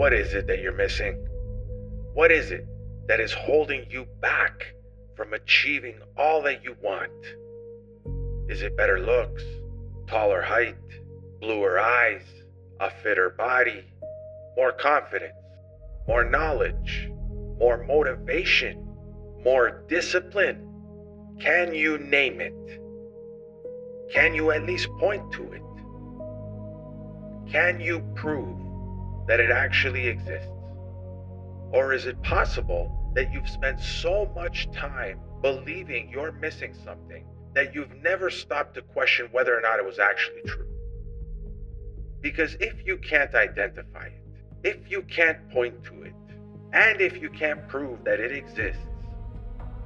What is it that you're missing? What is it that is holding you back from achieving all that you want? Is it better looks, taller height, bluer eyes, a fitter body, more confidence, more knowledge, more motivation, more discipline? Can you name it? Can you at least point to it? Can you prove that it actually exists? Or is it possible that you've spent so much time believing you're missing something that you've never stopped to question whether or not it was actually true? Because if you can't identify it, if you can't point to it, and if you can't prove that it exists,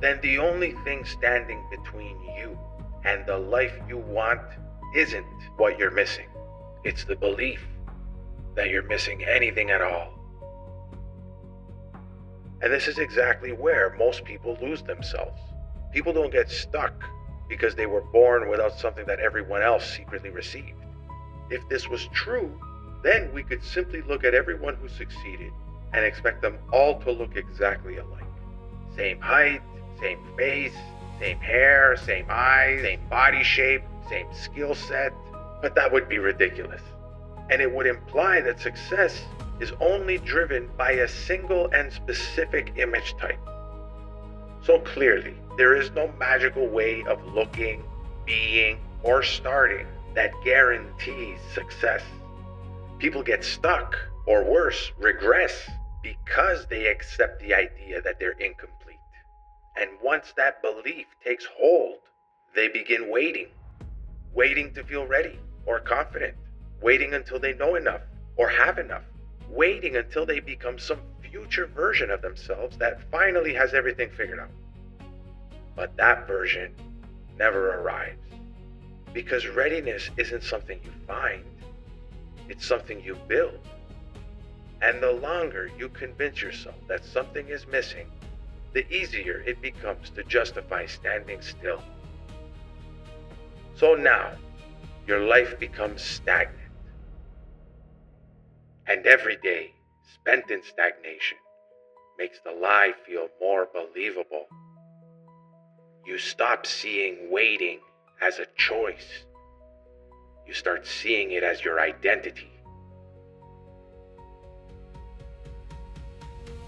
then the only thing standing between you and the life you want isn't what you're missing. It's the belief that you're missing anything at all. And this is exactly where most people lose themselves. People don't get stuck because they were born without something that everyone else secretly received. If this was true, then we could simply look at everyone who succeeded and expect them all to look exactly alike. Same height, same face, same hair, same eyes, same body shape, same skill set. But that would be ridiculous. And it would imply that success is only driven by a single and specific image type. So clearly, there is no magical way of looking, being, or starting that guarantees success. People get stuck, or worse, regress, because they accept the idea that they're incomplete. And once that belief takes hold, they begin waiting to feel ready or confident, waiting until they know enough or have enough, waiting until they become some future version of themselves that finally has everything figured out. But that version never arrives, because readiness isn't something you find, it's something you build. And the longer you convince yourself that something is missing, the easier it becomes to justify standing still. So now, your life becomes stagnant. And every day spent in stagnation makes the lie feel more believable. You stop seeing waiting as a choice. You start seeing it as your identity.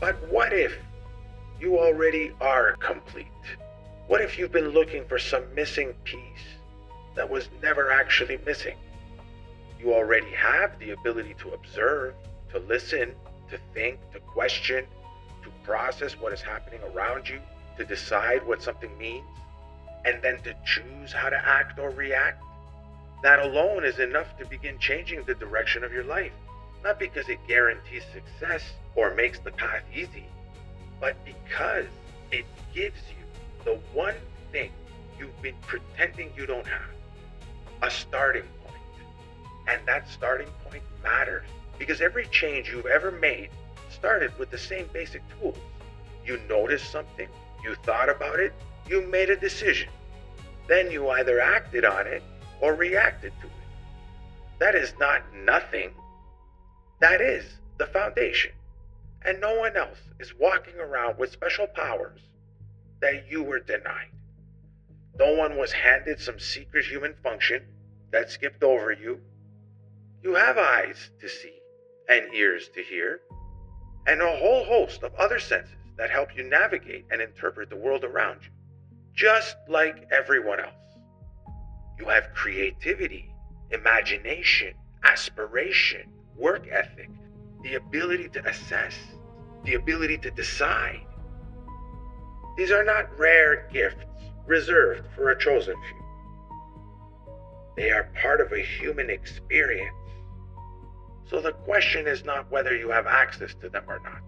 But what if you already are complete? What if you've been looking for some missing piece that was never actually missing? You already have the ability to observe, to listen, to think, to question, to process what is happening around you, to decide what something means, and then to choose how to act or react. That alone is enough to begin changing the direction of your life. Not because it guarantees success or makes the path easy, but because it gives you the one thing you've been pretending you don't have, a starting point. And that starting point matters, because every change you've ever made started with the same basic tools. You noticed something, you thought about it, you made a decision. Then you either acted on it or reacted to it. That is not nothing. That is the foundation. And no one else is walking around with special powers that you were denied. No one was handed some secret human function that skipped over you. You have eyes to see and ears to hear, and a whole host of other senses that help you navigate and interpret the world around you, just like everyone else. You have creativity, imagination, aspiration, work ethic, the ability to assess, the ability to decide. These are not rare gifts reserved for a chosen few. They are part of a human experience. So the question is not whether you have access to them or not.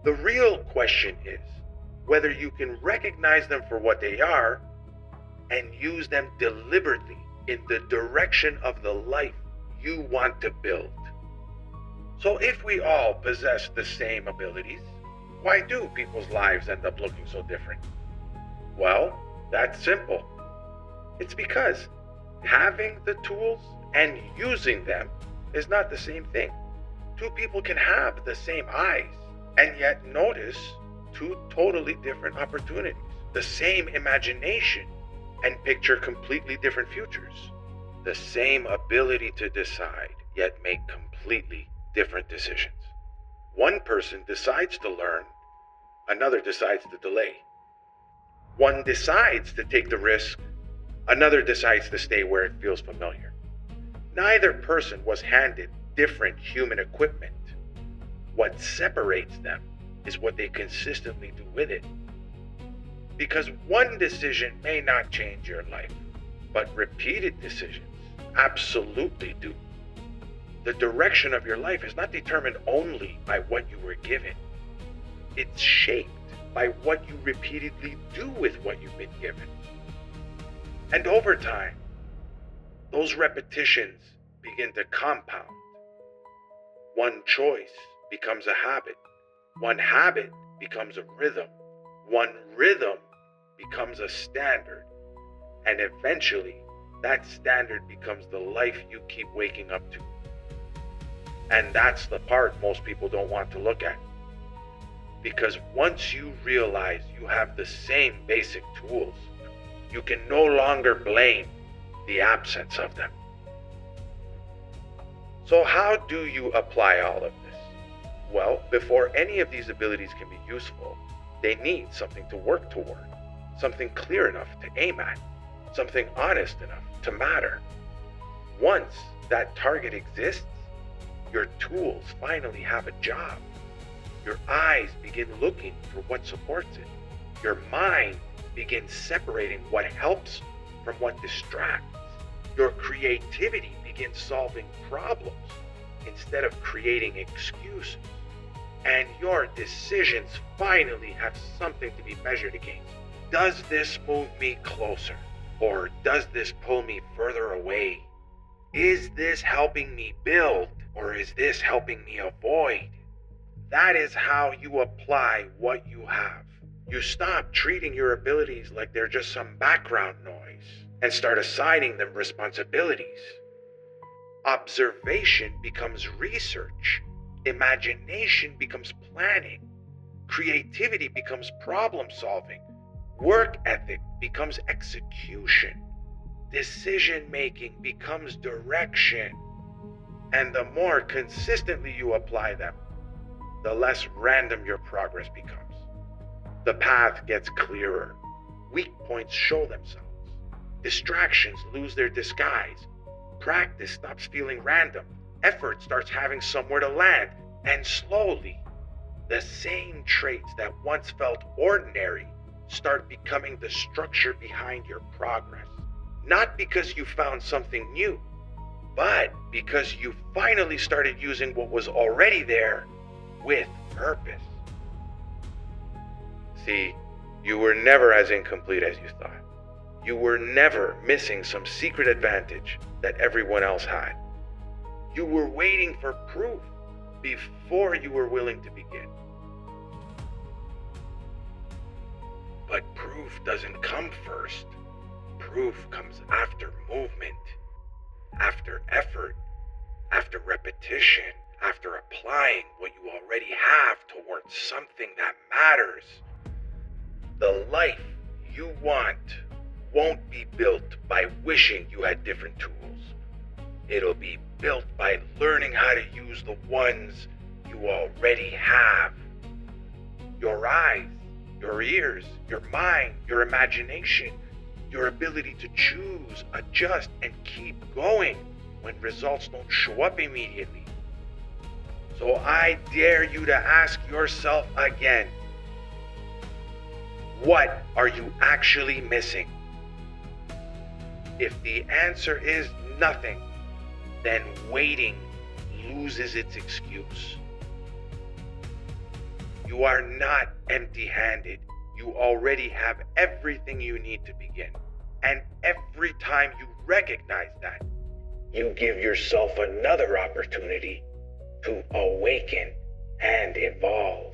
The real question is whether you can recognize them for what they are and use them deliberately in the direction of the life you want to build. So if we all possess the same abilities, why do people's lives end up looking so different? Well, that's simple. It's because having the tools and using them is not the same thing. Two people can have the same eyes and yet notice two totally different opportunities, the same imagination, and picture completely different futures. The same ability to decide, yet make completely different decisions. One person decides to learn, another decides to delay. One decides to take the risk, another decides to stay where it feels familiar. Neither person was handed different human equipment. What separates them is what they consistently do with it. Because one decision may not change your life, but repeated decisions absolutely do. The direction of your life is not determined only by what you were given. It's shaped by what you repeatedly do with what you've been given. And over time, those repetitions begin to compound. One choice becomes a habit. One habit becomes a rhythm. One rhythm becomes a standard. And eventually, that standard becomes the life you keep waking up to. And that's the part most people don't want to look at. Because once you realize you have the same basic tools, you can no longer blame the absence of them. So how do you apply all of this? Well, before any of these abilities can be useful, they need something to work toward, something clear enough to aim at, something honest enough to matter. Once that target exists, your tools finally have a job. Your eyes begin looking for what supports it. Your mind begins separating what helps from what distracts. Your creativity begins solving problems instead of creating excuses. And your decisions finally have something to be measured against. Does this move me closer? Or does this pull me further away? Is this helping me build? Or is this helping me avoid? That is how you apply what you have. You stop treating your abilities like they're just some background noise and start assigning them responsibilities. Observation becomes research. Imagination becomes planning. Creativity becomes problem solving. Work ethic becomes execution. Decision making becomes direction. And the more consistently you apply them, the less random your progress becomes. The path gets clearer. Weak points show themselves. Distractions lose their disguise. Practice stops feeling random. Effort starts having somewhere to land. And slowly, the same traits that once felt ordinary start becoming the structure behind your progress. Not because you found something new, but because you finally started using what was already there with purpose. See, you were never as incomplete as you thought. You were never missing some secret advantage that everyone else had. You were waiting for proof before you were willing to begin. But proof doesn't come first. Proof comes after movement, after effort, after repetition, after applying what you already have towards something that matters. The life you want won't be built by wishing you had different tools. It'll be built by learning how to use the ones you already have. Your eyes, your ears, your mind, your imagination, your ability to choose, adjust, and keep going when results don't show up immediately. So I dare you to ask yourself again, what are you actually missing? If the answer is nothing, then waiting loses its excuse. You are not empty-handed. You already have everything you need to begin. And every time you recognize that, you give yourself another opportunity to awaken and evolve.